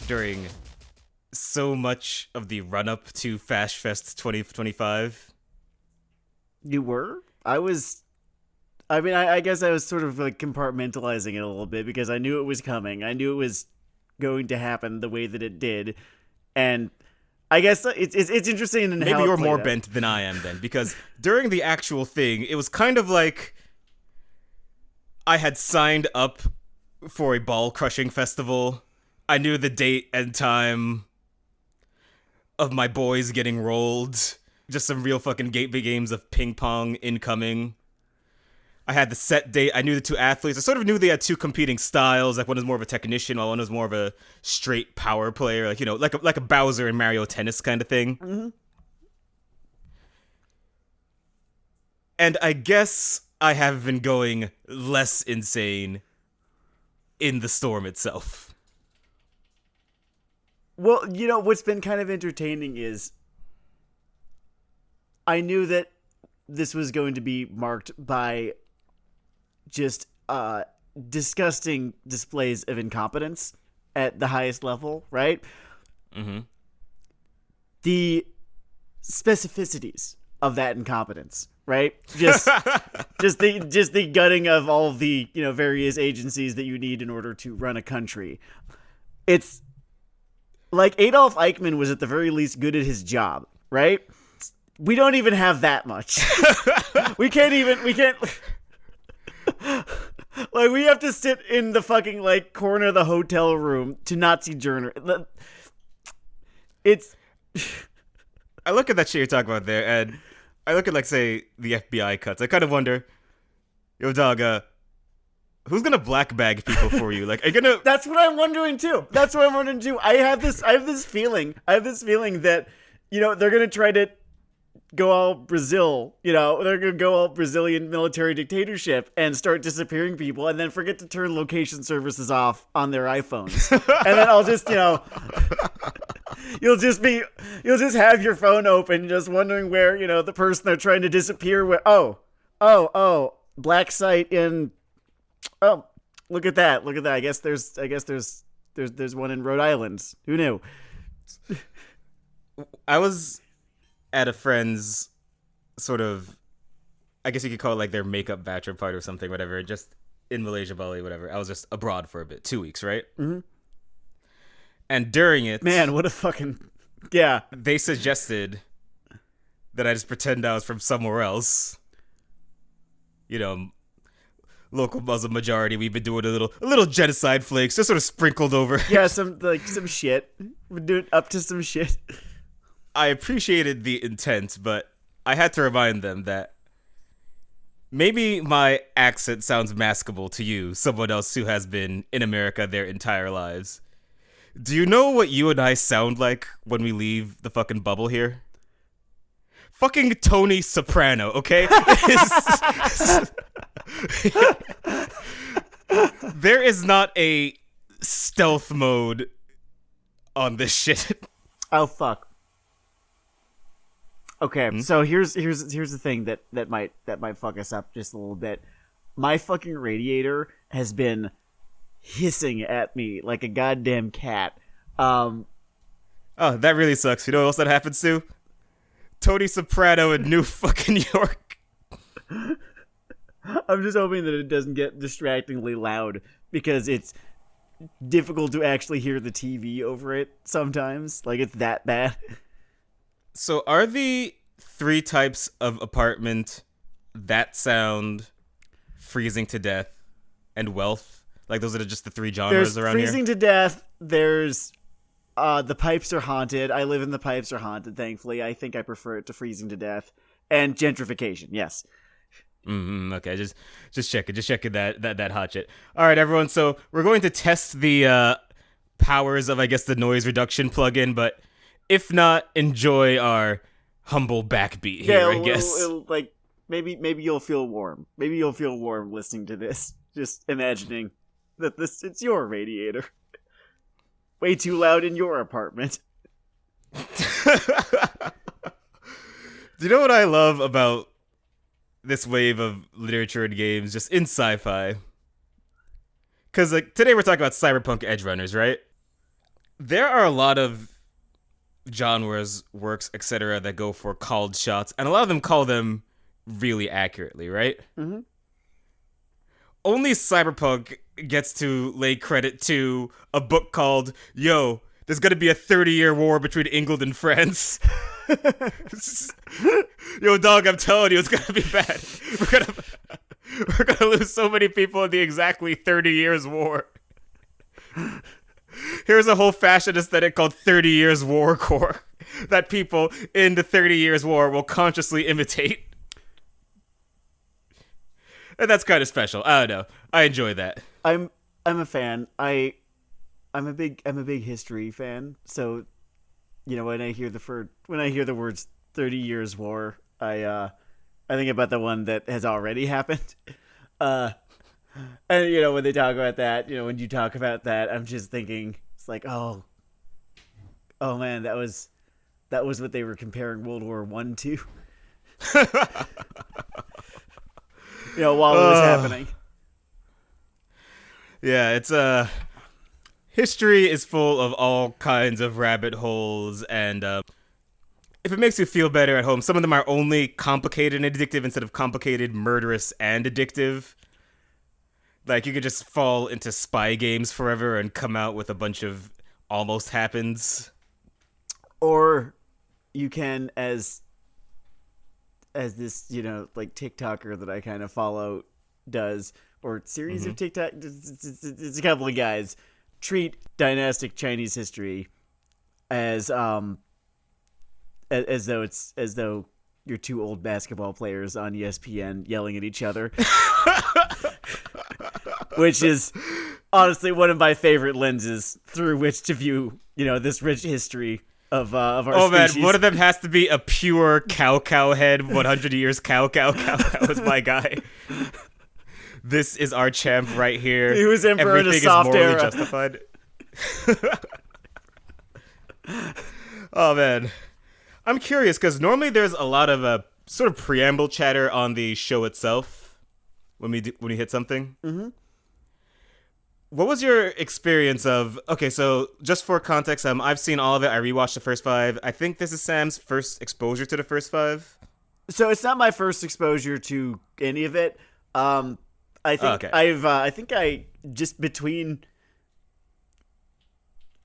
during so much of the run-up to Fash Fest 2025. You were? I guess I was sort of like compartmentalizing it a little bit because I knew it was coming. I knew it was going to happen the way that it did. And I guess it's interesting in Maybe how you're it played more out. bent than I am then, because during the actual thing, it was kind of like I had signed up for a ball-crushing festival. I knew the date and time of my boys getting rolled. Just some real fucking gateway games of ping pong incoming. I had the set date. I knew the two athletes. I sort of knew they had two competing styles. Like one was more of a technician, while one was more of a straight power player. Like, you know, like a Bowser and Mario Tennis kind of thing. Mm-hmm. And I guess I have been going less insane in the storm itself. Well, you know, what's been kind of entertaining is I knew that this was going to be marked by just disgusting displays of incompetence at the highest level, right? Mm-hmm. The specificities of that incompetence, right? Just the gutting of all of the, you know, various agencies that you need in order to run a country. It's like Adolf Eichmann was at the very least good at his job, right? We don't even have that much. we can't like, we have to sit in the fucking, like, corner of the hotel room to Nazi journal. It's... I look at that shit you're talking about there, and I look at, like, say, the FBI cuts. I kind of wonder, yo, dog, who's gonna black bag people for you? Like, are you gonna... That's what I'm wondering, too. I have this feeling that, you know, they're gonna try to go all Brazil, you know, they're gonna go all Brazilian military dictatorship and start disappearing people, and then forget to turn location services off on their iPhones. And then I'll just, you know, you'll just have your phone open, just wondering where, you know, the person they're trying to disappear with. Oh, black site in. Oh, look at that. I guess there's one in Rhode Island. Who knew? I was at a friend's sort of, I guess you could call it like their makeup bachelor party or something, whatever, just in Malaysia, Bali, whatever. I was just abroad for a bit, 2 weeks, right? Mm-hmm. And during it... Man, what a fucking... Yeah. They suggested that I just pretend I was from somewhere else. You know, local Muslim majority, we've been doing a little genocide flakes, just sort of sprinkled over. Yeah, some shit. We're doing up to some shit. I appreciated the intent, but I had to remind them that maybe my accent sounds maskable to you, someone else who has been in America their entire lives. Do you know what you and I sound like when we leave the fucking bubble here? Fucking Tony Soprano, okay? There is not a stealth mode on this shit. Oh, fuck. Okay, so here's the thing that might fuck us up just a little bit. My fucking radiator has been hissing at me like a goddamn cat. Oh, that really sucks. You know what else that happens to? Tony Soprano in New fucking York. I'm just hoping that it doesn't get distractingly loud because it's difficult to actually hear the TV over it sometimes. Like, it's that bad. So are the 3 types of apartment that sound, freezing to death, and wealth? Like, those are just the 3 genres around here? There's freezing to death. There's the pipes are haunted. I live in the pipes are haunted, thankfully. I think I prefer it to freezing to death. And gentrification, yes. Okay, just checking that hot shit. All right, everyone, so we're going to test the powers of, I guess, the noise reduction plugin, but if not, enjoy our humble backbeat here, I guess. It'll, like, maybe you'll feel warm. Maybe you'll feel warm listening to this. Just imagining that it's your radiator. Way too loud in your apartment. Do you know what I love about this wave of literature and games just in sci-fi? Because, like, today we're talking about Cyberpunk Edgerunners, right? There are a lot of genres, works, etc. that go for called shots, and a lot of them call them really accurately, right? Mm-hmm. Only Cyberpunk gets to lay credit to a book called "Yo, there's gonna be a 30-year war between England and France." Yo, dog, I'm telling you, it's gonna be bad. We're gonna lose so many people in the exactly 30 years war. Here's a whole fashion aesthetic called 30 Years Warcore that people in the 30 Years War will consciously imitate. And that's kind of special. I don't know. I enjoy that. I'm a fan. I'm a big history fan. So, you know, when I hear the words 30 Years War, I think about the one that has already happened. And, you know, when they talk about that, you know, when you talk about that, I'm just thinking, it's like, oh man, that was what they were comparing World War I to. You know, while it was happening. Yeah, it's history is full of all kinds of rabbit holes, and if it makes you feel better at home, some of them are only complicated and addictive instead of complicated, murderous, and addictive. Like, you could just fall into spy games forever and come out with a bunch of almost happens. Or you can, as this, you know, like TikToker that I kind of follow does, or series of TikTok, it's a couple of guys, treat dynastic Chinese history as though you're two old basketball players on ESPN yelling at each other. Which is honestly one of my favorite lenses through which to view, you know, this rich history of our species. Man, one of them has to be a pure cow head. 100 years cow is my guy. This is our champ right here. He was emperor in a soft era. Justified. Oh man, I'm curious because normally there's a lot of sort of preamble chatter on the show itself when we hit something. Mm-hmm. What was your experience of... Okay, so just for context, I've seen all of it. I rewatched the first 5. I think this is Sam's first exposure to the first 5. So it's not my first exposure to any of it. I think I think I just between...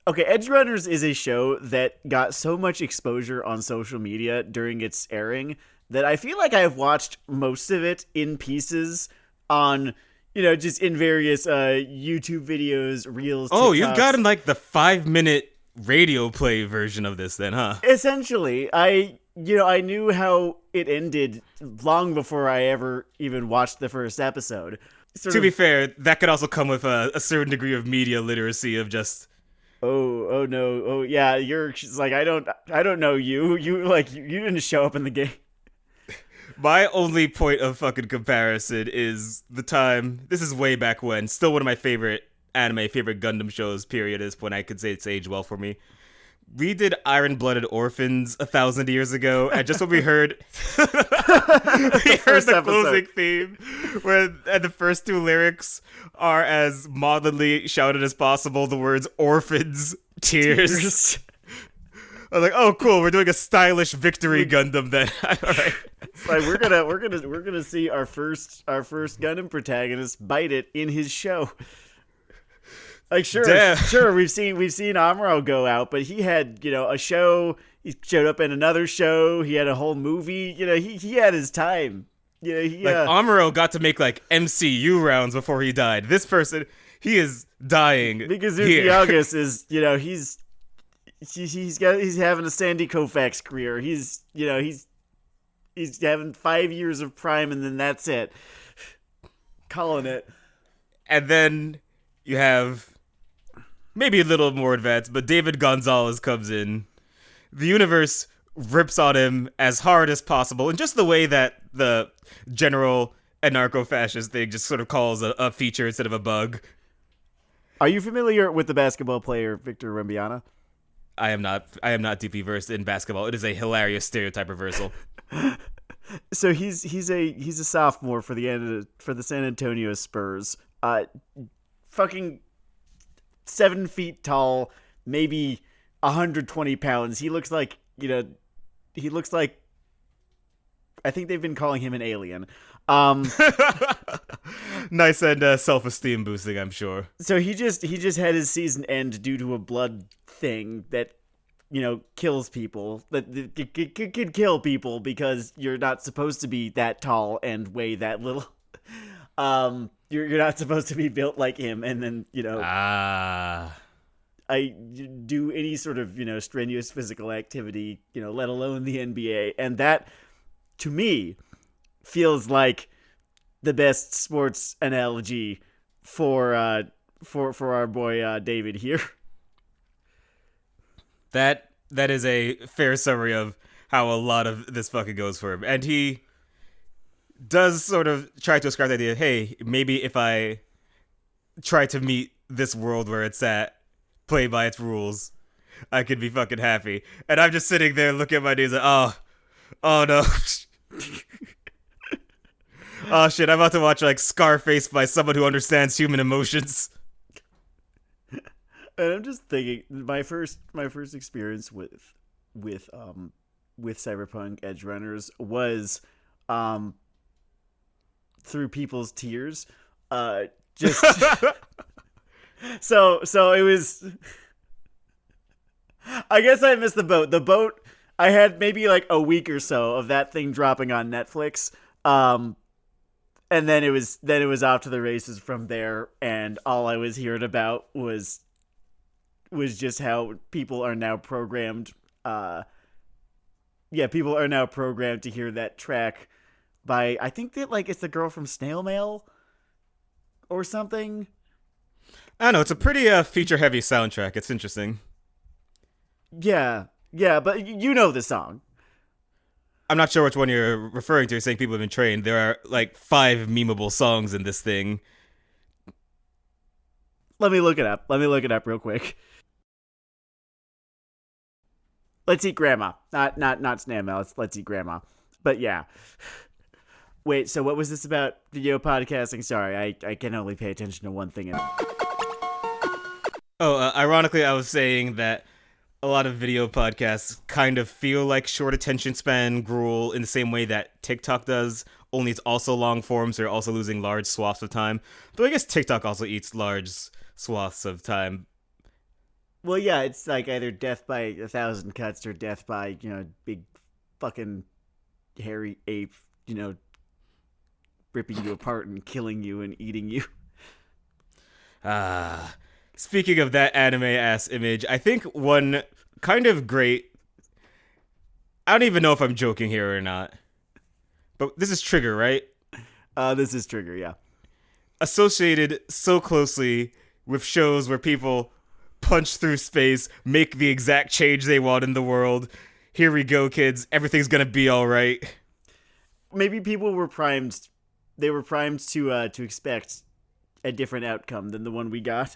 Okay, Edgerunners is a show that got so much exposure on social media during its airing that I feel like I've watched most of it in pieces on... You know, just in various YouTube videos, reels. Oh, TikToks. You've gotten like the 5-minute radio play version of this then, huh? Essentially, I knew how it ended long before I ever even watched the first episode. To be fair, that could also come with a certain degree of media literacy of just... Oh no, oh yeah, you're like, I don't know you. You didn't show up in the game. My only point of fucking comparison is the time, this is way back when, still one of my favorite Gundam shows, period, is when I could say it's aged well for me. We did Iron-Blooded Orphans 1,000 years ago, and just when we heard the closing theme, where the first 2 lyrics are as maudlinly shouted as possible, the words orphans, tears. I was like, oh cool, we're doing a stylish victory Gundam then. All right. Like we're gonna see our first Gundam protagonist bite it in his show. Like sure, we've seen Amuro go out, but he had, you know, a show. He showed up in another show. He had a whole movie. You know, he had his time. You know, Amuro got to make like MCU rounds before he died. This person, he is dying because here. August is, you know, he's having a Sandy Koufax career. He's having 5 years of prime, and then that's it. Calling it. And then you have maybe a little more advanced, but David Gonzalez comes in. The universe rips on him as hard as possible, in just the way that the general anarcho-fascist thing just sort of calls a feature instead of a bug. Are you familiar with the basketball player Victor Wembanyama? I am not deeply versed in basketball. It is a hilarious stereotype reversal. So he's a sophomore for the San Antonio Spurs. Fucking 7 feet tall, maybe 120 pounds. He looks like, I think they've been calling him an alien. Nice and self-esteem boosting, I'm sure. So he just had his season end due to a blood thing that, kills people. That could kill people because you're not supposed to be that tall and weigh that little. You're not supposed to be built like him, and then I do any sort of strenuous physical activity, let alone the NBA, and that to me feels like the best sports analogy for our boy David here. That is a fair summary of how a lot of this fucking goes for him. And he does sort of try to describe the idea, hey, maybe if I try to meet this world where it's at, play by its rules, I could be fucking happy. And I'm just sitting there looking at my knees like, oh no. Oh shit, I'm about to watch like Scarface by someone who understands human emotions. And I'm just thinking, my first experience with Cyberpunk Edgerunners was through people's tears. Just so it was. I guess I missed the boat. The boat, I had maybe like a week or so of that thing dropping on Netflix. And then it was off to the races from there, and all I was hearing about was just how people are now programmed. People are now programmed to hear that track by, I think that like it's the girl from Snail Mail or something. I don't know. It's a pretty feature-heavy soundtrack. It's interesting. Yeah, but you know the song. I'm not sure which one you're referring to. You're saying people have been trained. There are like 5 memeable songs in this thing. Let me look it up real quick. Let's Eat Grandma. Not Snail Mail. Let's Eat Grandma. But yeah. Wait, so what was this about video podcasting? Sorry, I can only pay attention to one thing. Ironically, I was saying that a lot of video podcasts kind of feel like short attention span gruel in the same way that TikTok does, only it's also long form, so you're also losing large swaths of time. But I guess TikTok also eats large swaths of time. Well, yeah, it's like either death by 1,000 cuts or death by, big fucking hairy ape, ripping you apart and killing you and eating you. Speaking of that anime-ass image, I think one kind of great... I don't even know if I'm joking here or not. But this is Trigger, right? This is Trigger, yeah. Associated so closely with shows where people punch through space, make the exact change they want in the world. Here we go, kids. Everything's gonna be alright. Maybe people were primed... They were primed to expect a different outcome than the one we got.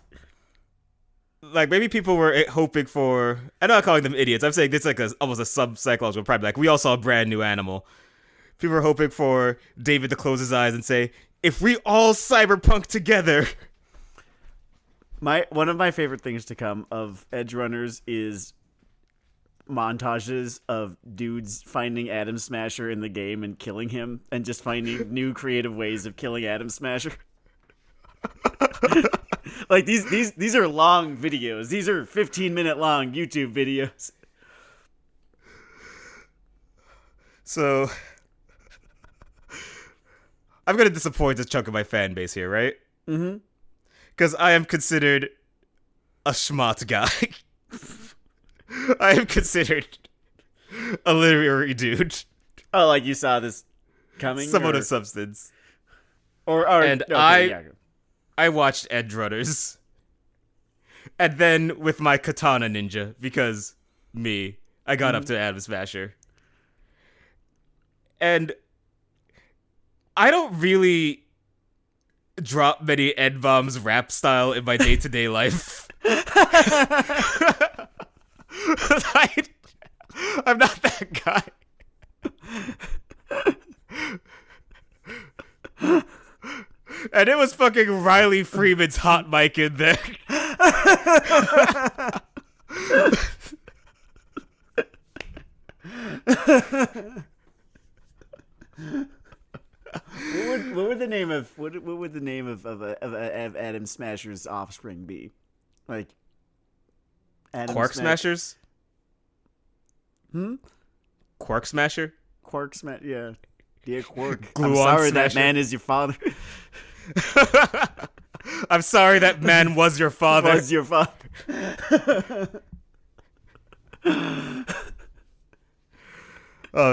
Like, maybe people were hoping for... I'm not calling them idiots. I'm saying this is like almost a sub-psychological problem. Like, we all saw a brand new animal. People were hoping for David to close his eyes and say, if we all cyberpunk together... One of my favorite things to come of Edgerunners is montages of dudes finding Atom Smasher in the game and killing him, and just finding new creative ways of killing Atom Smasher. Like these are long videos. These are 15-minute long YouTube videos. So I'm gonna disappoint a chunk of my fan base here, right? Mm-hmm. Because I am considered a schmott guy. I am considered a literary dude. Oh, like you saw this coming? Somewhat of substance. And okay, I watched Edgerunners. And then with my katana ninja, because I got up to Atom Smasher. And I don't really drop many N-bombs rap style in my day-to-day life. I'm not that guy. And it was fucking Riley Freeman's hot mic in there. What would the name of what would the name of Adam Smasher's offspring be? Like Quark Smashers? Quark Smasher? Quark Smash, yeah. Dear Quark, I'm Gluon sorry Smasher. that man is your father. I'm sorry that man was your father. Was your father. Oh,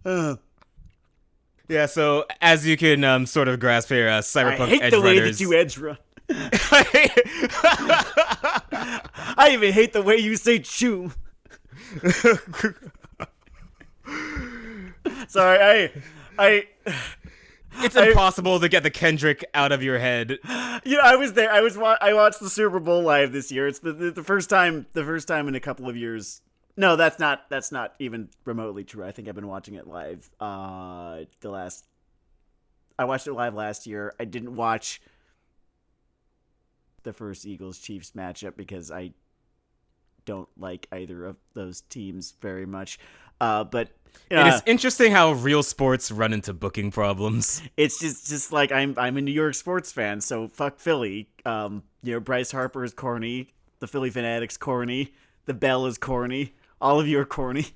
man. Yeah, so as you can sort of grasp here, Cyberpunk I hate Edgerunners. the way that you edge run. I even hate the way you say chew. Sorry, It's impossible to get the Kendrick out of your head. You know, I was there. I watched the Super Bowl live this year. It's the first time in a couple of years. No, that's not even remotely true. I think I've been watching it live. I watched it live last year. I didn't watch the first Eagles-Chiefs matchup because I don't like either of those teams very much. But it is interesting how real sports run into booking problems. It's just like I'm a New York sports fan, so fuck Philly. Bryce Harper is corny. The Philly Fanatics corny. The Bell is corny. All of you are corny.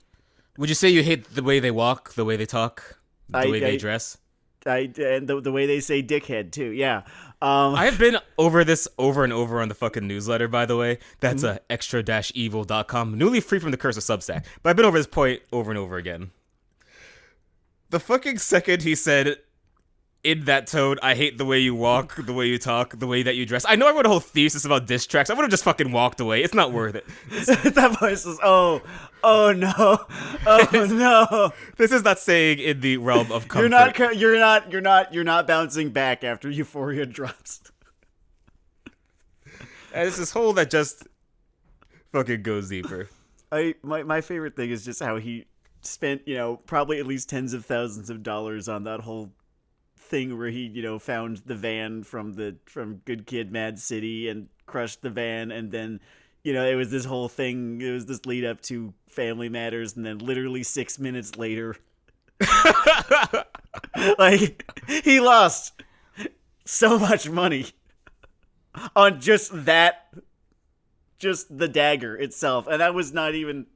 Would you say you hate the way they walk, the way they talk, the way they dress? And the way they say dickhead too. Yeah. I have been over this over and over on the fucking newsletter, by the way. That's extra-evil.com, newly free from the curse of Substack. But I've been over this point over and over again. The fucking second he said, in that tone, I hate the way you walk, the way you talk, the way that you dress. I know I wrote a whole thesis about diss tracks. I would have just fucking walked away. It's not worth it. That voice is, oh no. This is not saying in the realm of comfort. You're not bouncing back after Euphoria drops. And it's this whole that just fucking goes deeper. My favorite thing is just how he spent, probably at least tens of thousands of dollars on that whole thing where he, found the van from Good Kid, Mad City and crushed the van, and then, it was this whole thing. It was this lead up to Family Matters, and then literally 6 minutes later, like, he lost so much money on just the dagger itself, and that was not even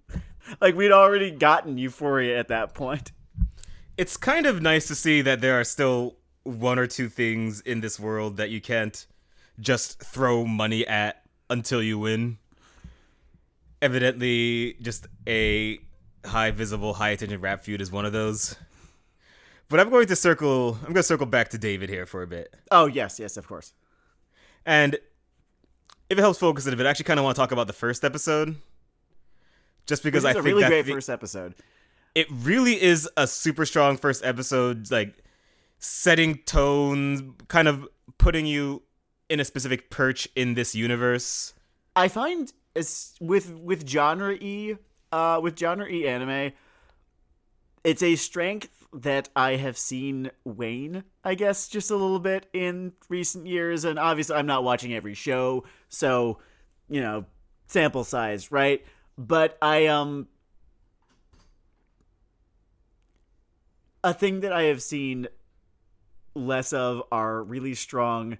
like we'd already gotten Euphoria at that point. It's kind of nice to see that there are still one or two things in this world that you can't just throw money at until you win. Evidently, just a high visible, high attention rap feud is one of those. But I'm going to circle back to David here for a bit. Oh, yes, of course. And if it helps focus it a bit, I actually kind of want to talk about the first episode. Just because I think it's a really great first episode. It really is a super strong first episode, like setting tones, kind of putting you in a specific perch in this universe. I find with genre-y anime, it's a strength that I have seen wane, I guess, just a little bit in recent years. And obviously I'm not watching every show, so, sample size, right? But a thing that I have seen less of are really strong,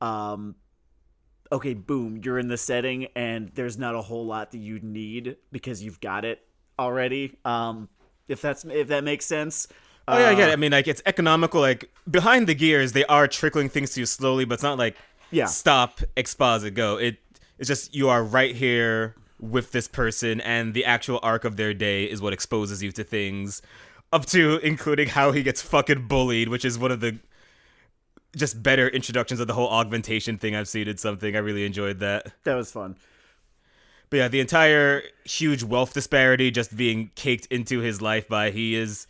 okay, boom, you're in the setting and there's not a whole lot that you need because you've got it already. If that makes sense. Oh yeah, I get it. I mean, like, it's economical. Like, behind the gears, they are trickling things to you slowly, but it's not like stop, exposit, go. It's just you are right here with this person, and the actual arc of their day is what exposes you to things, up to including how he gets fucking bullied, which is one of the just better introductions of the whole augmentation thing I've seen in something. I really enjoyed that. That was fun. But yeah, the entire huge wealth disparity just being caked into his life by he is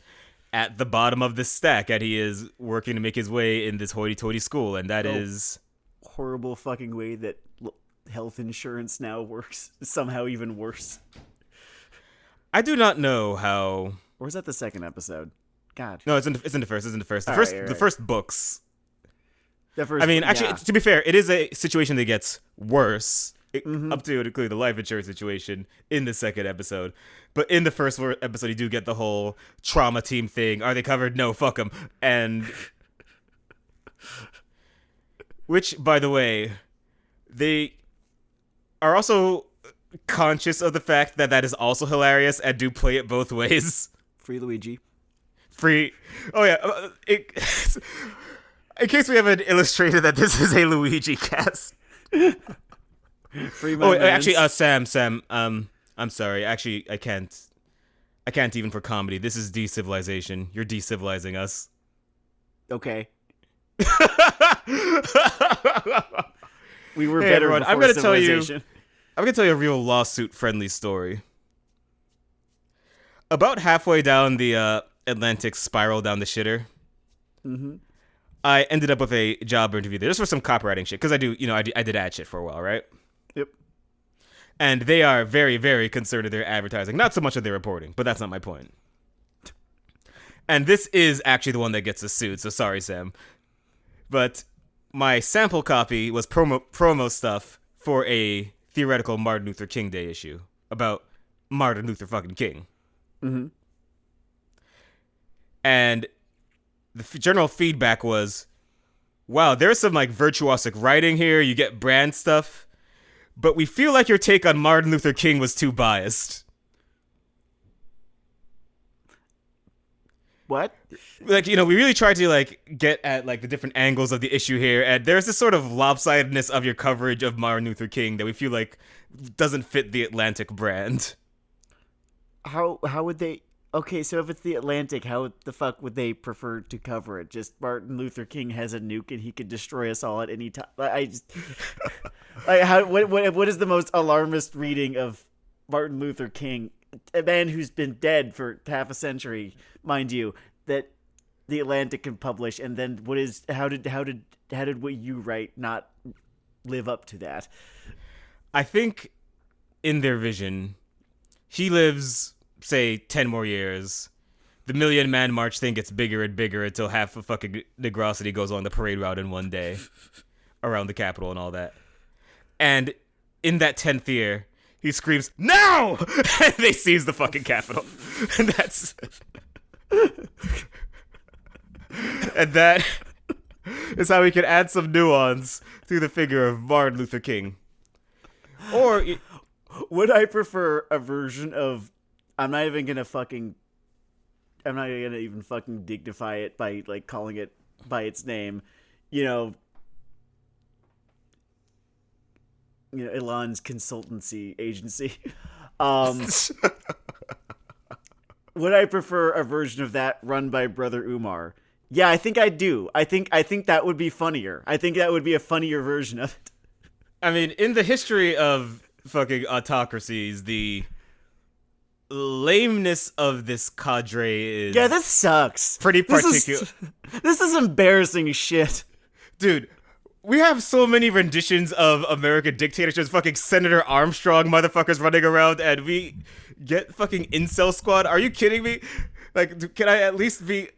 at the bottom of the stack, and he is working to make his way in this hoity-toity school, and that is horrible fucking way that health insurance now works. Somehow even worse. I do not know how. Or is that the second episode? God. No, it's in the first. It's in the first. The first books. The first. I mean, actually, to be fair, it is a situation that gets worse up to and including the life insurance situation in the second episode. But in the first episode, you do get the whole trauma team thing. Are they covered? No, fuck them. And which, by the way, they are also conscious of the fact that that is also hilarious and do play it both ways. Free Luigi. Free. Oh yeah. In case we haven't illustrated that this is a Luigi cast. Free my mans. Actually, Sam. I'm sorry. Actually, I can't even for comedy. This is decivilizaation. You're decivilizing us. Okay. We were better everyone, before civilization. I'm gonna tell you a real lawsuit-friendly story. About halfway down the Atlantic spiral down the shitter, I ended up with a job interview there. Just for some copywriting shit, because I did ad shit for a while, right? Yep. And they are very, very concerned with their advertising. Not so much of their reporting, but that's not my point. And this is actually the one that gets us sued, so sorry, Sam. But my sample copy was promo stuff for a theoretical Martin Luther King Day issue about Martin Luther fucking King. Mm-hmm. And the general feedback was, wow, there's some like virtuosic writing here. You get brand stuff. But we feel like your take on Martin Luther King was too biased. What? Like, we really tried to like get at like the different angles of the issue here, and there's this sort of lopsidedness of your coverage of Martin Luther King that we feel like doesn't fit the Atlantic brand. How would they? Okay, so if it's the Atlantic, how the fuck would they prefer to cover it? Just Martin Luther King has a nuke and he could destroy us all at any time. I just like what is the most alarmist reading of Martin Luther King, a man who's been dead for half a century, mind you, that the Atlantic can publish, and then how did what you write not live up to that? I think in their vision, he lives, say, 10 more years. The Million Man March thing gets bigger and bigger until half of fucking Negrosity goes on the parade route in one day around the Capitol and all that. And in that 10th year, he screams, "No!" and they seize the fucking Capitol. And that's... and that is how we can add some nuance to the figure of Martin Luther King. Or... would I prefer a version of... I'm not even gonna even fucking dignify it by like calling it by its name. Elon's consultancy agency. Would I prefer a version of that run by Brother Umar? Yeah, I think I do. I think that would be funnier. I think that would be a funnier version of it. I mean, in the history of fucking autocracies, the lameness of this cadre is... Yeah, this sucks. Pretty particular. This is embarrassing shit. Dude, we have so many renditions of American dictatorships. Fucking Senator Armstrong motherfuckers running around, and we get fucking incel squad. Are you kidding me? Like, can I at least be...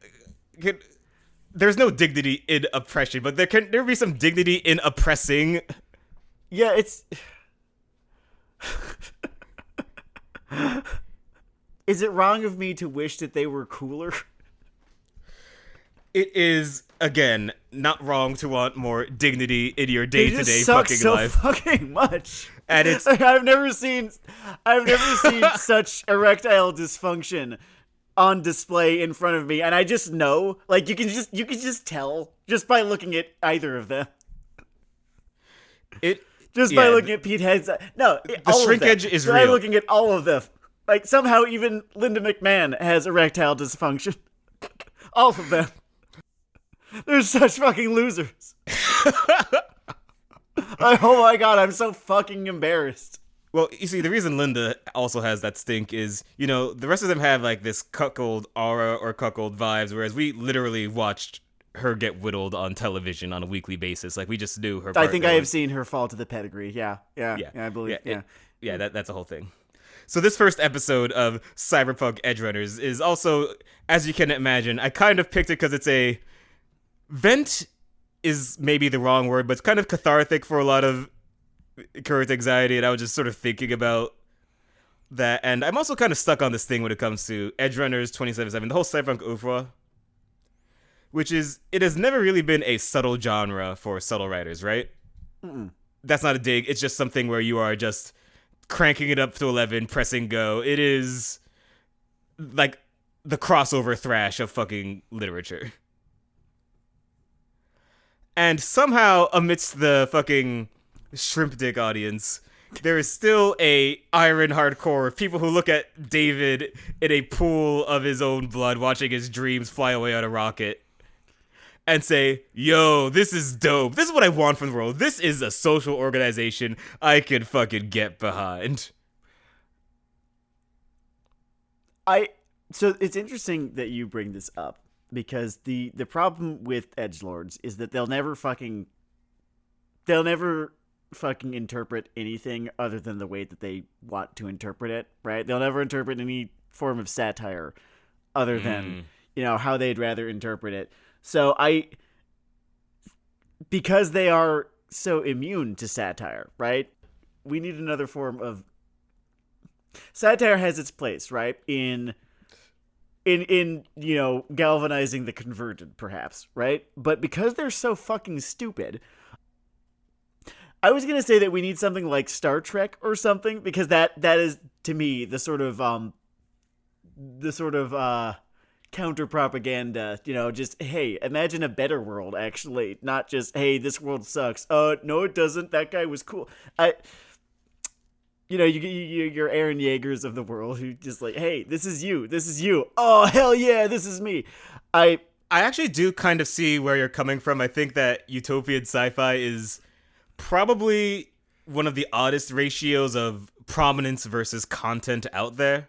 There's no dignity in oppression, but can there be some dignity in oppressing? Yeah, it's... Is it wrong of me to wish that they were cooler? It is, again, not wrong to want more dignity in your day-to-day fucking so life. Fucking much. And it's... Like, I've never seen such erectile dysfunction on display in front of me, and I just know, like, you can just tell just by looking at either of them. By looking at Pete Head's... No, the shrinkage is real. By looking at all of them. Like, somehow even Linda McMahon has erectile dysfunction. All of them. They're such fucking losers. Oh my god, I'm so fucking embarrassed. Well, you see, the reason Linda also has that stink is, the rest of them have, like, this cuckold aura or cuckold vibes, whereas we literally watched her get whittled on television on a weekly basis. Like, we just knew her I think I have seen her fall to the pedigree. Yeah, I believe. That's a whole thing. So this first episode of Cyberpunk Edgerunners is also, as you can imagine, I kind of picked it because it's a... Vent is maybe the wrong word, but it's kind of cathartic for a lot of current anxiety, and I was just sort of thinking about that. And I'm also kind of stuck on this thing when it comes to Edgerunners 2077, the whole Cyberpunk oeuvre, which is, it has never really been a subtle genre for subtle writers, right? Mm-mm. That's not a dig. It's just something where you are just cranking it up to 11, pressing go. It is like the crossover thrash of fucking literature. And somehow, amidst the fucking shrimp dick audience, there is still a iron hardcore of people who look at David in a pool of his own blood, watching his dreams fly away on a rocket, and say, yo, this is dope. This is what I want from the world. This is a social organization I can fucking get behind. So it's interesting that you bring this up, because the problem with edgelords is that they'll never fucking interpret anything other than the way that they want to interpret it, right? They'll never interpret any form of satire other than, how they'd rather interpret it. So because they are so immune to satire, right? We need another form of satire. Has its place, right? In galvanizing the converted, perhaps, right? But because they're so fucking stupid, I was gonna say that we need something like Star Trek or something, because that is, to me, the sort of counter propaganda. Just, hey, imagine a better world. Actually, not just, hey, this world sucks. No, it doesn't. That guy was cool. You're Aaron Yeagers of the world, who just like, hey, this is you. This is you. Oh, hell yeah, this is me. I actually do kind of see where you're coming from. I think that utopian sci-fi is probably one of the oddest ratios of prominence versus content out there.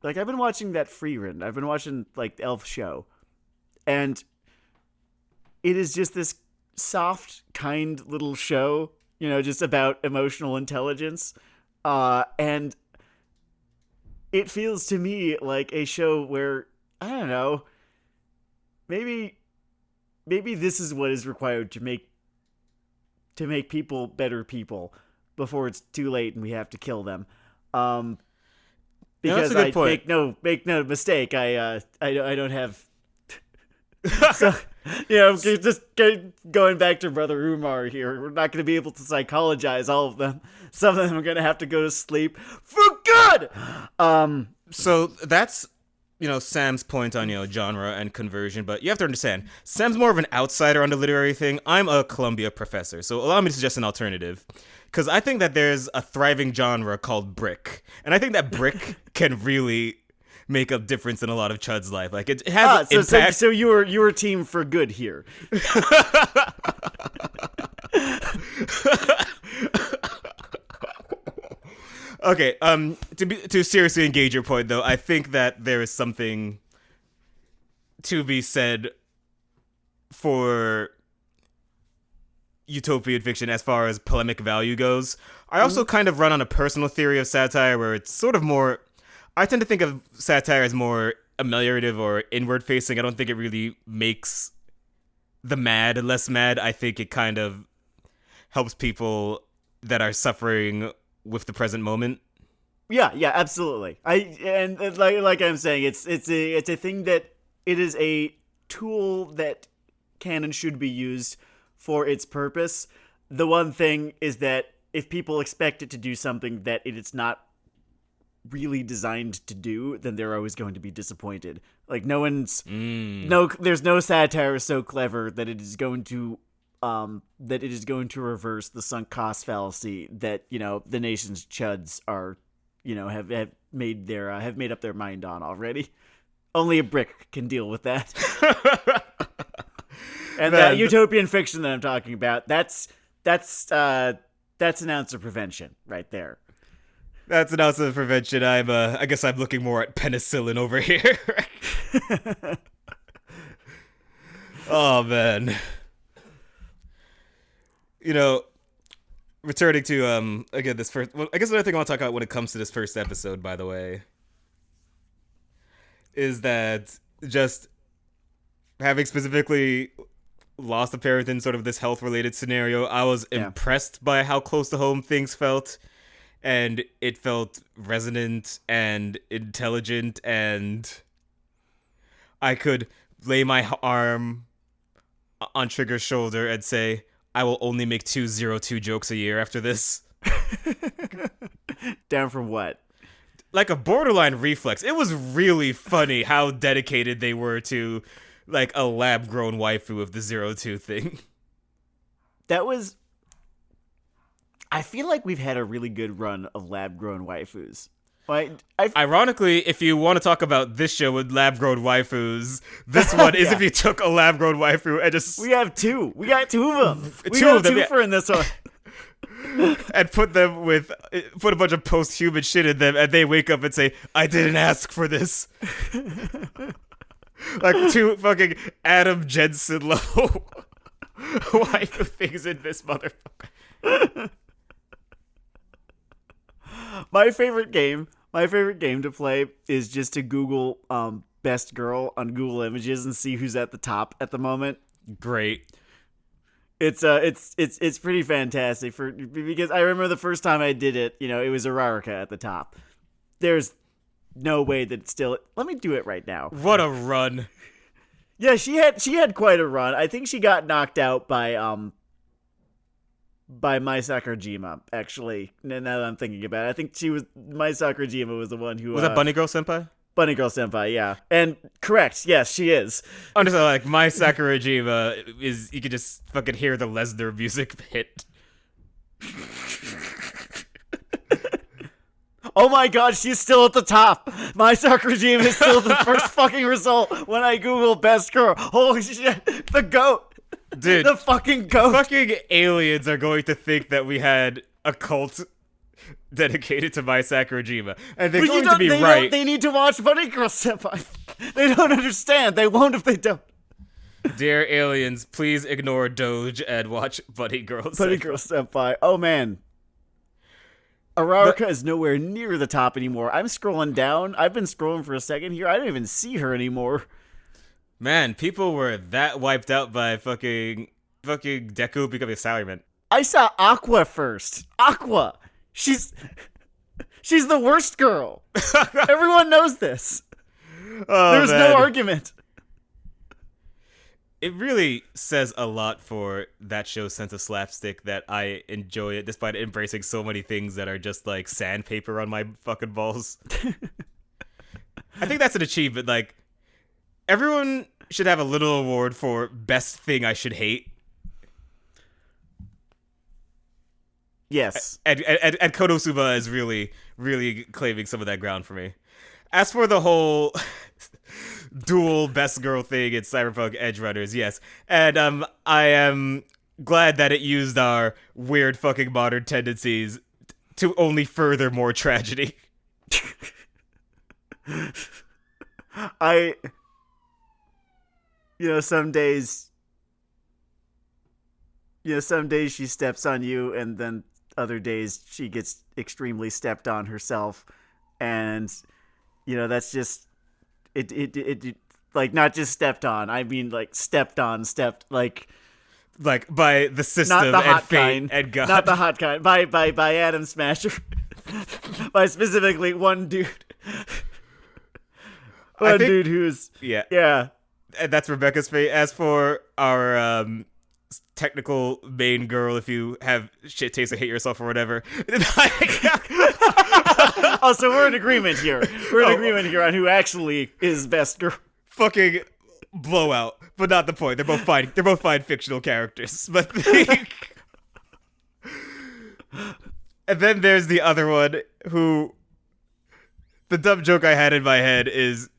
Like, I've been watching that Freerun. I've been watching, like, the Elf show. And it is just this soft, kind little show, just about emotional intelligence. And it feels to me like a show where, I don't know, maybe this is what is required to make people better people before it's too late and we have to kill them. Because that's a good point. Make no mistake, I don't have. So, just going back to Brother Umar here, we're not going to be able to psychologize all of them. Some of them are going to have to go to sleep for good. So that's, Sam's point on, genre and conversion, but you have to understand, Sam's more of an outsider on the literary thing. I'm a Columbia professor, so allow me to suggest an alternative. Because I think that there's a thriving genre called brick. And I think that brick can really make a difference in a lot of Chud's life. Like, it has impact. So you were team for good here. Okay, to seriously engage your point, though, I think that there is something to be said for utopian fiction as far as polemic value goes. I also kind of run on a personal theory of satire where it's sort of more, I tend to think of satire as more ameliorative or inward facing. I don't think it really makes the mad less mad. I think it kind of helps people that are suffering with the present moment. Yeah, absolutely. Like I'm saying, it's a thing that it is a tool that can and should be used for its purpose. The one thing is that if people expect it to do something that it is not really designed to do, then they're always going to be disappointed. Like, there's no satire so clever that it is going to reverse the sunk cost fallacy that, the nation's chuds are, have made up their mind on already. Only a brick can deal with that. And that utopian fiction that I'm talking about, that's an ounce of prevention right there. That's an ounce of prevention. I guess I'm looking more at penicillin over here. Oh, man. Returning to, again, this first, well, I guess another thing I want to talk about when it comes to this first episode, by the way, is that just having specifically lost a parent in sort of this health-related scenario, I was impressed by how close to home things felt. And it felt resonant and intelligent, and I could lay my arm on Trigger's shoulder and say, I will only make 202 jokes a year after this. Down from what? Like a borderline reflex. It was really funny how dedicated they were to like a lab-grown waifu of the 02 thing. That was... I feel like we've had a really good run of lab-grown waifus. Ironically, if you want to talk about this show with lab-grown waifus, this one is if you took a lab-grown waifu and just... We have two. We got two of them. We two got of them, a twofer in this one. And put a bunch of post-human shit in them, and they wake up and say, I didn't ask for this. Like two fucking Adam Jensen level waifu things in this motherfucker. My favorite game to play is just to Google best girl on Google Images and see who's at the top at the moment. Great. It's pretty fantastic because I remember the first time I did it, it was Araraka at the top. There's no way that it's still... Let me do it right now. What a run. Yeah, she had quite a run. I think she got knocked out by Mai Sakurajima, actually. Now that I'm thinking about it, I think Mai Sakurajima was the one who... Was that Bunny Girl Senpai? Bunny Girl Senpai, yeah. And correct, yes, she is. Understand, like, Mai Sakurajima is... You could just fucking hear the Lesnar music hit. Oh my god, she's still at the top. Mai Sakurajima is still the first fucking result when I Google best girl. Holy shit, the GOAT. Dude, the fucking GOAT. Fucking aliens are going to think that we had a cult dedicated to Mai Sakurajima. And they're going to be right. They need to watch Bunny Girl Senpai. They don't understand. They won't if they don't. Dear aliens, please ignore Doge and watch Bunny Girl Senpai. Bunny Girl Senpai. Oh man. Araraka is nowhere near the top anymore. I'm scrolling down. I've been scrolling for a second here. I don't even see her anymore. Man, people were that wiped out by fucking Deku becoming a salaryman. I saw Aqua first. Aqua. She's the worst girl. Everyone knows this. Oh, There's no argument. It really says a lot for that show's sense of slapstick that I enjoy it despite embracing so many things that are just like sandpaper on my fucking balls. I think that's an achievement. Like, everyone should have a little award for best thing I should hate. Yes. And Konosuba is really, really claiming some of that ground for me. As for the whole dual best girl thing in Cyberpunk Edgerunners, yes. And I am glad that it used our weird fucking modern tendencies to only further more tragedy. Some days she steps on you, and then other days she gets extremely stepped on herself. And, that's just, it like, not just stepped on, I mean, like, stepped like by the system not the and hot fate kind, and God. not the hot kind, by Adam Smasher, by specifically one dude. Dude who's... Yeah. And that's Rebecca's fate. As for our technical main girl, if you have shit taste or hate yourself or whatever. Oh, so we're in agreement here. We're in agreement here on who actually is best girl. Fucking blowout, but not the point. They're both fine. They're both fine fictional characters. But and then there's the other one who... The dumb joke I had in my head is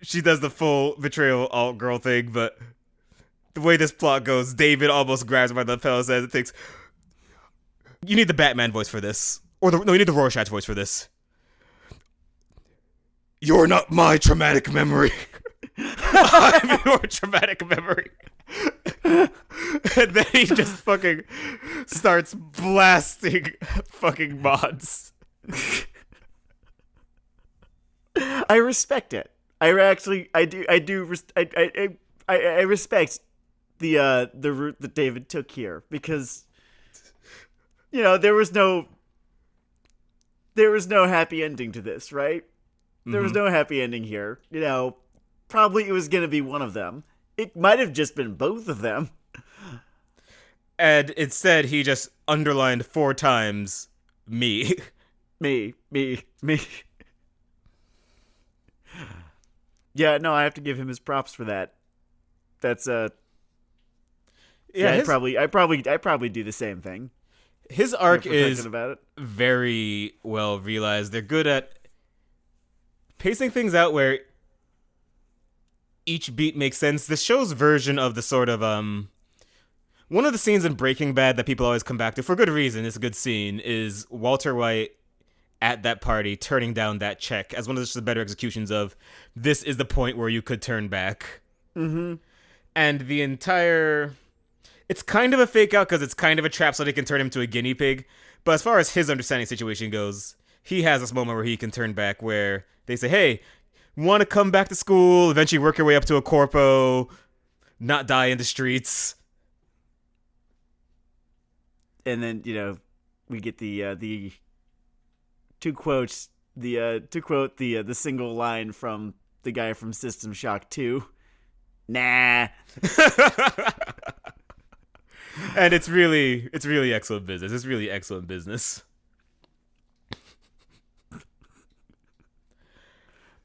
she does the full betrayal alt-girl thing, but the way this plot goes, David almost grabs her by the lapel and says, thinks, you need the Batman voice for this. You need the Rorschach voice for this. You're not my traumatic memory. I'm your traumatic memory. And then he just fucking starts blasting fucking mods. I respect it. I respect the route that David took here, because there was no happy ending to this, right? There was no happy ending here. Probably it was going to be one of them. It might have just been both of them. And instead, he just underlined 4 times, me. Me. Yeah, no, I have to give him his props for that. That's I probably do the same thing. His arc is about it. very well realized. They're good at pacing things out where each beat makes sense. The show's version of the sort of one of the scenes in Breaking Bad that people always come back to for good reason, it's a good scene, is Walter White at that party turning down that check as one of the better executions of this is the point where you could turn back. Mm-hmm. And the entire... It's kind of a fake out because it's kind of a trap so they can turn him into a guinea pig. But as far as his understanding situation goes, he has this moment where he can turn back where they say, hey, want to come back to school, eventually work your way up to a corpo, not die in the streets. And then, we get the two quotes, to quote the single line from the guy from System Shock 2. Nah. And it's really excellent business. It's really excellent business.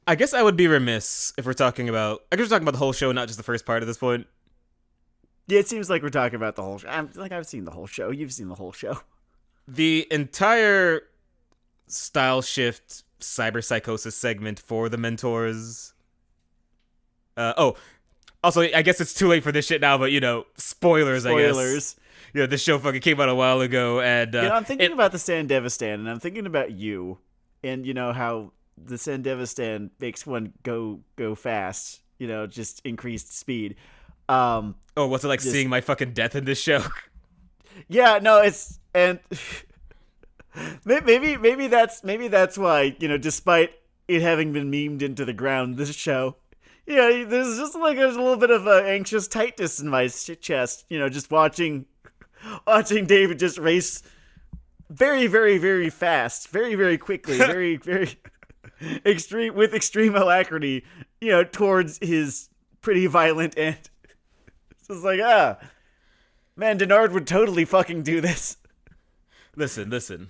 I guess I would be remiss if we're talking about... I guess we're talking about the whole show, not just the first part at this point. Yeah, it seems like we're talking about the whole show. I've seen the whole show. You've seen the whole show. The entire style shift cyberpsychosis segment for the mentors... Also, I guess it's too late for this shit now, but, spoilers, I guess. This show fucking came out a while ago, and... I'm thinking about the Sandevistan, and I'm thinking about you, and, how the Sandevistan makes one go fast, just increased speed. What's it like seeing my fucking death in this show? Yeah, no, it's... And... maybe that's why, despite it having been memed into the ground, this show... Yeah, there's just like there's a little bit of anxious tightness in my chest, just watching David just race very, very, very fast, very, very quickly, very, very extreme alacrity, towards his pretty violent end. So it's like, man, Denard would totally fucking do this. Listen.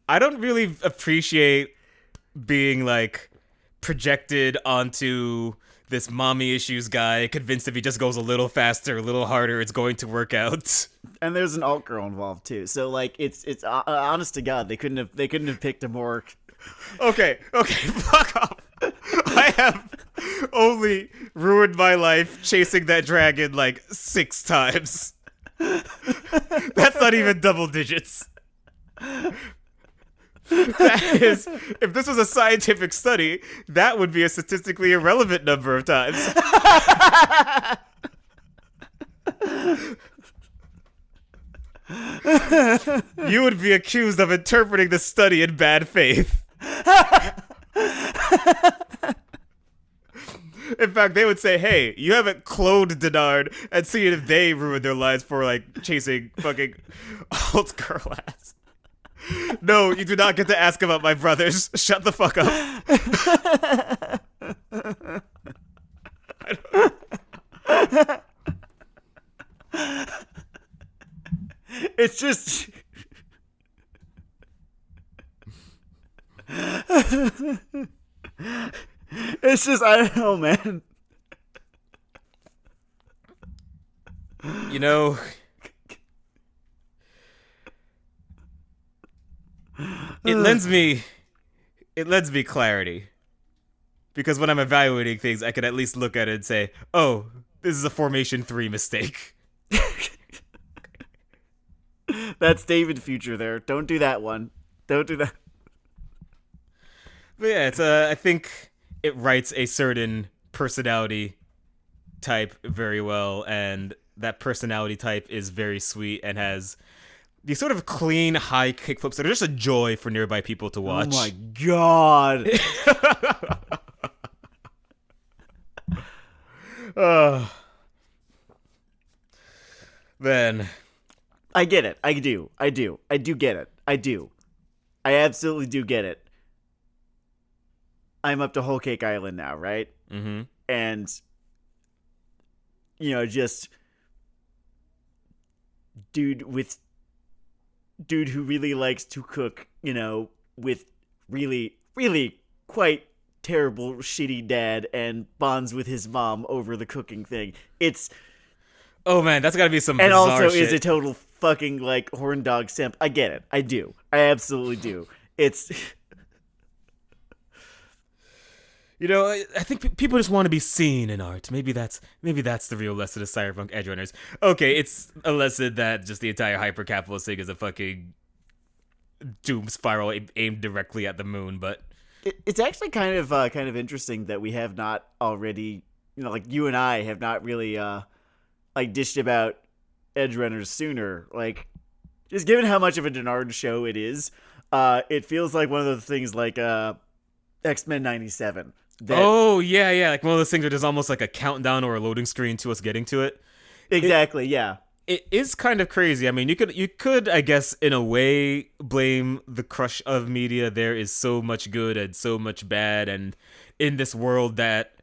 I don't really appreciate being like projected onto this mommy issues guy, convinced if he just goes a little faster, a little harder, it's going to work out. And there's an alt girl involved too, so like it's honest to God, they couldn't have picked a more. Okay, fuck off. I have only ruined my life chasing that dragon like 6 times. That's not even double digits. That is, if this was a scientific study, that would be a statistically irrelevant number of times. You would be accused of interpreting the study in bad faith. In fact, they would say, hey, you haven't cloned Denard and seen if they ruined their lives for, like, chasing fucking alt girl ass. No, you do not get to ask about my brothers. Shut the fuck up. It's just... It's just, I don't know, man. It lends me clarity. Because when I'm evaluating things, I can at least look at it and say, oh, this is a Formation 3 mistake. That's David Future there. Don't do that one. Don't do that. But yeah, it's I think it writes a certain personality type very well, and that personality type is very sweet and has these sort of clean, high kickflips that are just a joy for nearby people to watch. Oh my god. Man. I get it. I do. I do get it. I do. I absolutely do get it. I'm up to Whole Cake Island now, right? Mm-hmm. And, just dude who really likes to cook, with really, really quite terrible, shitty dad and bonds with his mom over the cooking thing. Oh man, that's gotta be some and bizarre also shit. is a total fucking horn dog simp. I get it. I do. I absolutely do. It's I think people just want to be seen in art. Maybe that's the real lesson of Cyberpunk Edgerunners. Okay, it's a lesson that just the entire hyper-capitalist thing is a fucking doom spiral aimed directly at the moon, but it's actually kind of interesting that we have not already, you and I have not really dished about Edgerunners sooner. Just given how much of a Denard show it is, it feels like one of those things like X-Men 97. Oh, yeah. Like one of those things where there's almost like a countdown or a loading screen to us getting to it. Exactly, yeah. It is kind of crazy. I mean, you could, I guess, in a way, blame the crush of media. There is so much good and so much bad, and in this world that,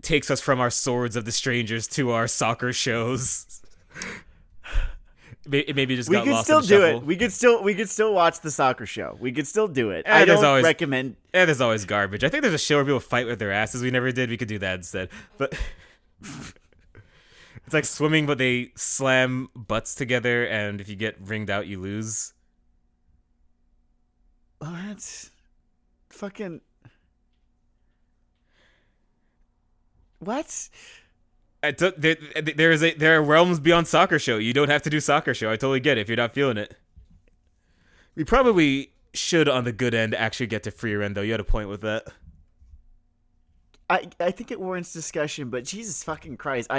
takes us from our Swords of the Strangers to our soccer shows. Maybe just got lost in the shuffle. We could still do it. We could still watch the soccer show. We could still do it. And I don't recommend. And there's always garbage. I think there's a show where people fight with their asses. We never did. We could do that instead. But it's like swimming, but they slam butts together, and if you get ringed out, you lose. Oh, that's fucking. What? There are realms beyond soccer show. You don't have to do soccer show. I totally get it if you're not feeling it. We probably should, on the good end, actually get to freer end, though. You had a point with that. I think it warrants discussion, but Jesus fucking Christ.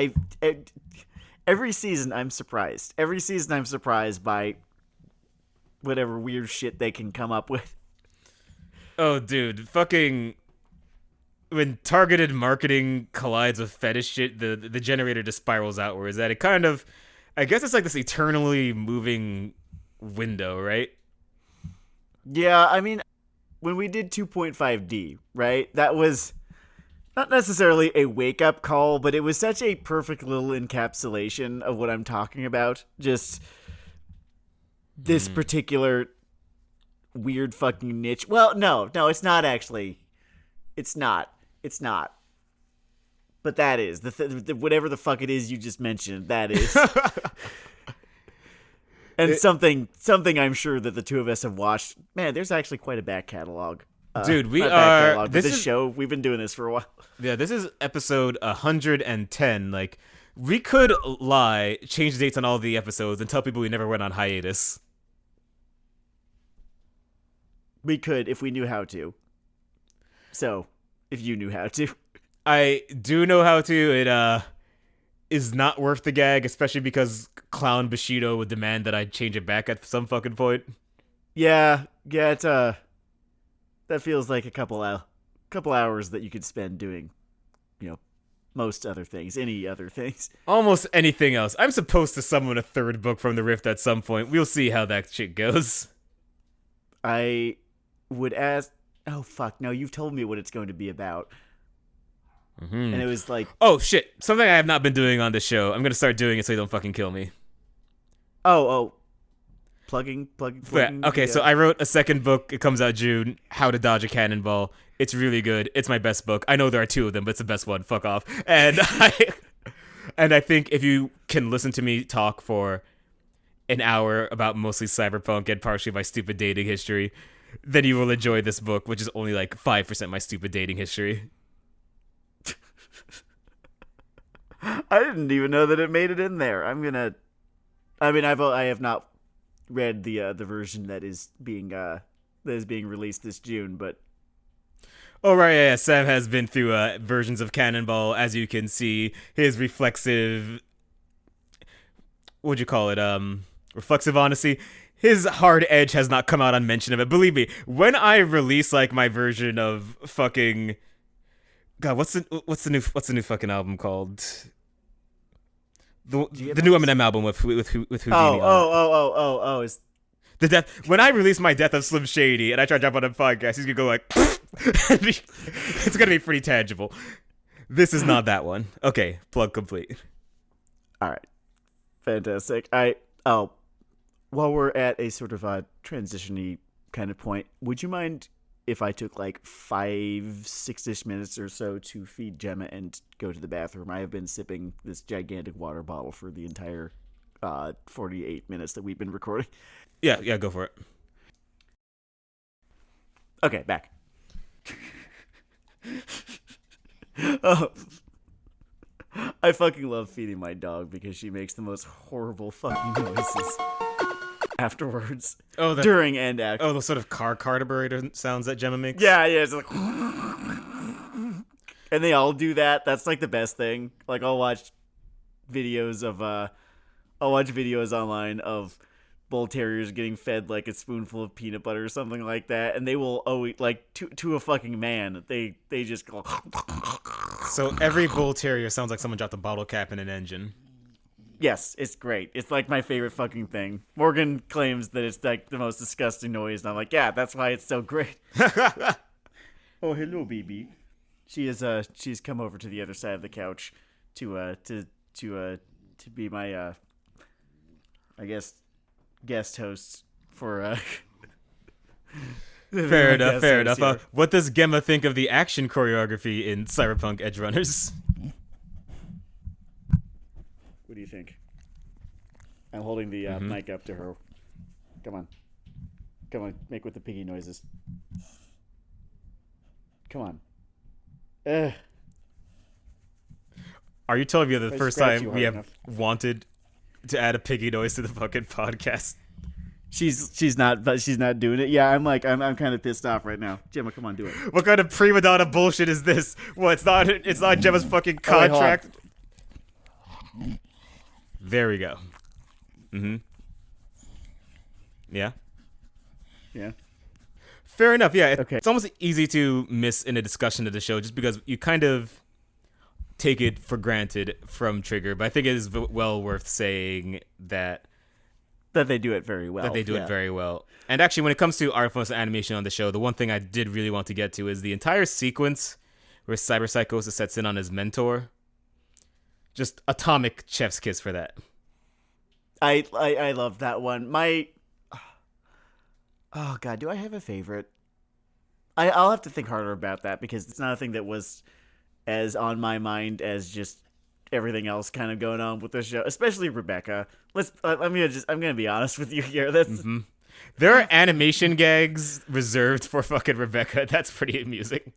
Every season I'm surprised. Every season I'm surprised by whatever weird shit they can come up with. Oh, dude. Fucking... When targeted marketing collides with fetish shit, the generator just spirals outwards. That it kind of, I guess it's like this eternally moving window, right? Yeah, I mean, when we did 2.5D, right? That was not necessarily a wake-up call, but it was such a perfect little encapsulation of what I'm talking about. Just this particular weird fucking niche. Well, no, it's not actually. It's not. But that is whatever the fuck it is you just mentioned. That is, and something I'm sure that the two of us have watched. Man, there's actually quite a back catalog. Dude, we are. This show, we've been doing this for a while. Yeah, this is episode 110. Like, we could lie, change dates on all the episodes, and tell people we never went on hiatus. We could if we knew how to. So, if you knew how to. I do know how to. It is not worth the gag, especially because Clown Bushido would demand that I change it back at some fucking point. Yeah, it's that feels like a couple hours that you could spend doing, most other things, any other things. Almost anything else. I'm supposed to summon a third book from the Rift at some point. We'll see how that shit goes. I would ask. Oh, fuck. No, you've told me what it's going to be about. Mm-hmm. And it was like... Oh, shit. Something I have not been doing on this show. I'm going to start doing it so you don't fucking kill me. Oh. Plugging. Yeah, okay, so I wrote a second book. It comes out June. How to Dodge a Cannonball. It's really good. It's my best book. I know there are two of them, but it's the best one. Fuck off. And I think if you can listen to me talk for an hour about mostly Cyberpunk and partially my stupid dating history, then you will enjoy this book, which is only like 5% my stupid dating history. I didn't even know that it made it in there. I have not read the version that is being released this June, but oh right, yeah. Sam has been through versions of Cannonball, as you can see. His reflexive, what'd you call it? Reflexive honesty. His hard edge has not come out on mention of it. Believe me, when I release like my version of fucking God, what's the new fucking album called? The new Eminem album with Houdini. Oh. Is the death when I release my Death of Slim Shady and I try to jump on a podcast, he's gonna go like, it's gonna be pretty tangible. This is not that one. Okay, plug complete. all right. Fantastic. While we're at a sort of a transition-y kind of point, would you mind if I took like 5-6-ish minutes or so to feed Gemma and go to the bathroom? I have been sipping this gigantic water bottle for the entire 48 minutes that we've been recording. Yeah, go for it. Okay, back. Oh, I fucking love feeding my dog because she makes the most horrible fucking noises afterwards. During and after. Oh, the sort of car carburetor sounds that Gemma makes? Yeah, it's like... And they all do that. That's like the best thing. Like I'll watch videos online of bull terriers getting fed like a spoonful of peanut butter or something like that, and they will like to a fucking man. They just go. So every bull terrier sounds like someone dropped a bottle cap in an engine. Yes, it's great. It's like my favorite fucking thing. Morgan claims that it's like the most disgusting noise, and I'm like, yeah, that's why it's so great. Oh, hello, baby. She's come over to the other side of the couch to be my I guess guest host for Fair enough. What does Gemma think of the action choreography in Cyberpunk Edgerunners? What do you think? I'm holding the mic up to her. Come on, make with the piggy noises. Come on. Are you telling me that the first time we have enough. wanted to add a piggy noise to the fucking podcast? She's not doing it. Yeah, I'm kind of pissed off right now. Gemma, come on, do it. What kind of prima donna bullshit is this? What? It's not Gemma's fucking contract. There we go. Yeah. Yeah. Fair enough. Yeah. Okay. It's almost easy to miss in a discussion of the show just because you kind of take it for granted from Trigger, but I think it is well worth saying that they do it very well. It very well. And actually, when it comes to art, forms, and animation on the show, the one thing I did really want to get to is the entire sequence where Cyber Psychosis sets in on his mentor. Just atomic chef's kiss for that. I love that one. Oh god, do I have a favorite? I'll have to think harder about that because it's not a thing that was as on my mind as just everything else kind of going on with the show, especially Rebecca. I'm gonna be honest with you here. There are animation gags reserved for fucking Rebecca. That's pretty amusing.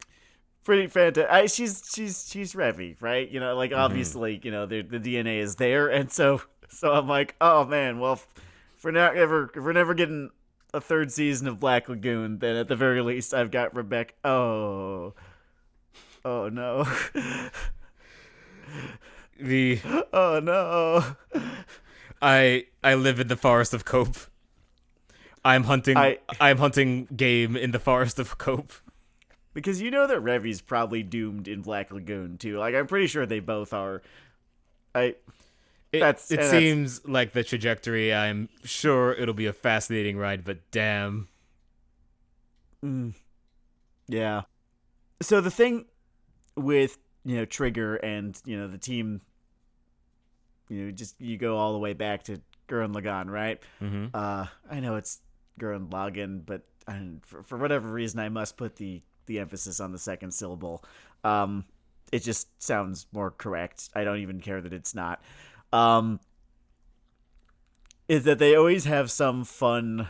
Pretty fantastic. She's Revy, right? You know, like obviously, you know, the DNA is there, and so I'm like, oh man, well, if we're never getting a third season of Black Lagoon, then at the very least, I've got Rebecca. Oh no. Oh no. I live in the forest of Cope. I'm hunting game in the forest of Cope. Because you know that Revy's probably doomed in Black Lagoon too. Like I'm pretty sure they both are. It seems like the trajectory. I'm sure it'll be a fascinating ride, but damn. Yeah. So the thing with, you know, Trigger and, you know, the team, you know, just you go all the way back to Gurren Lagann, right? I know it's Gurren Lagann, but for whatever reason, I must put the emphasis on the second syllable. It just sounds more correct. I don't even care that it's not. Is that they always have some fun,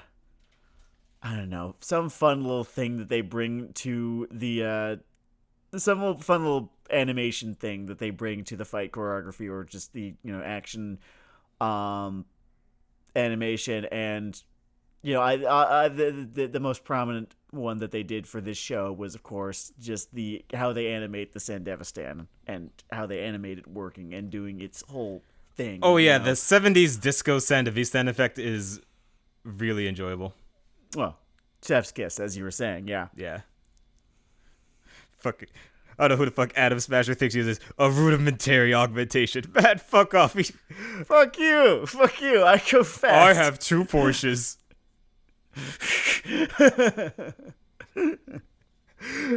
I don't know, some fun little thing that they bring to the, some fun little animation thing that they bring to the fight choreography or just the, you know, action, animation. And, you know, the most prominent one that they did for this show was, of course, just how they animate the Sandevistan and how they animate it working and doing its whole thing. Oh yeah, the 70s disco Sandevistan effect is really enjoyable. Well, chef's kiss, as you were saying, yeah. Yeah. Fuck it. I don't know who the fuck Adam Smasher thinks he is. A rudimentary augmentation. Man, fuck off. Fuck you. Fuck you. I go fast. I have 2 Porsches.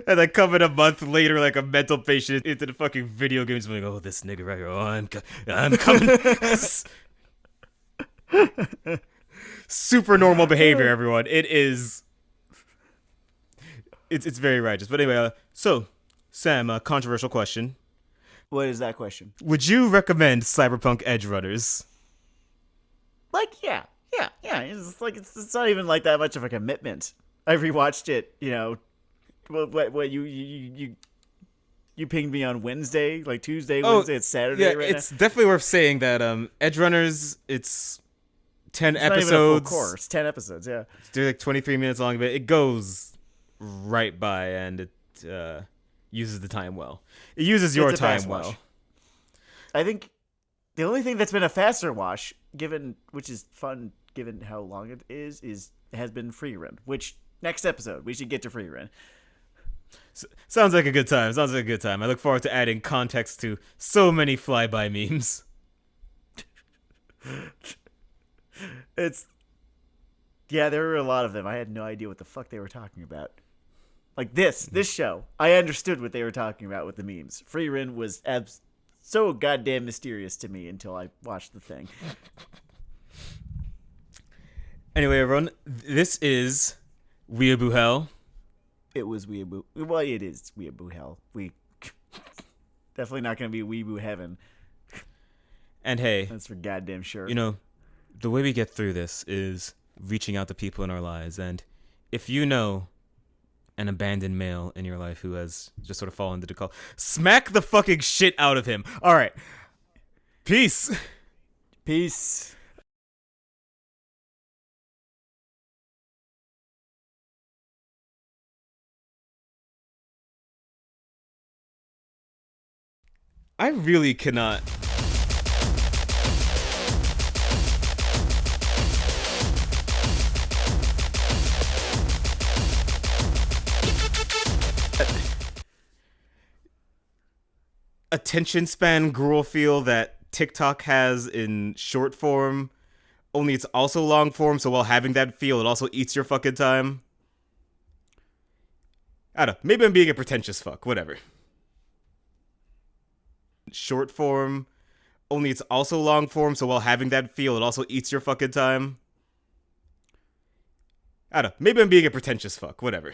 And then coming a month later, like a mental patient into the fucking video games, like, oh, this nigga right here, oh, I'm coming. Super normal behavior, everyone. It's very righteous. But anyway, so Sam, a controversial question. What is that question? Would you recommend Cyberpunk Edgerunners? Like, yeah. It's like it's not even like that much of a commitment. I rewatched it, what you pinged me on Wednesday, like Tuesday, Wednesday, it's Saturday right now. It's definitely worth saying that Edgerunners, it's 10 it's episodes. Not even a full course, 10 episodes, yeah. They're like 23 minutes long, but it goes right by, and it uses the time well. It uses your time well. Watch. I think the only thing that's been a faster watch, which is fun given how long it has been Free Run, which next episode we should get to Free Run. Sounds like a good time. I look forward to adding context to so many flyby memes. There were a lot of them. I had no idea what the fuck they were talking about. Like this show, I understood what they were talking about with the memes. Free Run was so goddamn mysterious to me until I watched the thing. Anyway, everyone, this is Weeaboo Hell. It was Weeaboo. Well, it is Weeaboo Hell. We definitely not going to be Weeaboo Heaven. And hey, that's for goddamn sure. The way we get through this is reaching out to people in our lives. And if you know an abandoned male in your life who has just sort of fallen into the call, smack the fucking shit out of him. All right. Peace. I really cannot. Attention span gruel feel that TikTok has in short form, only it's also long form, so while having that feel, it also eats your fucking time. I don't know. Maybe I'm being a pretentious fuck. Whatever. Short form, only it's also long form, so while having that feel, it also eats your fucking time. I don't know. Maybe I'm being a pretentious fuck. Whatever.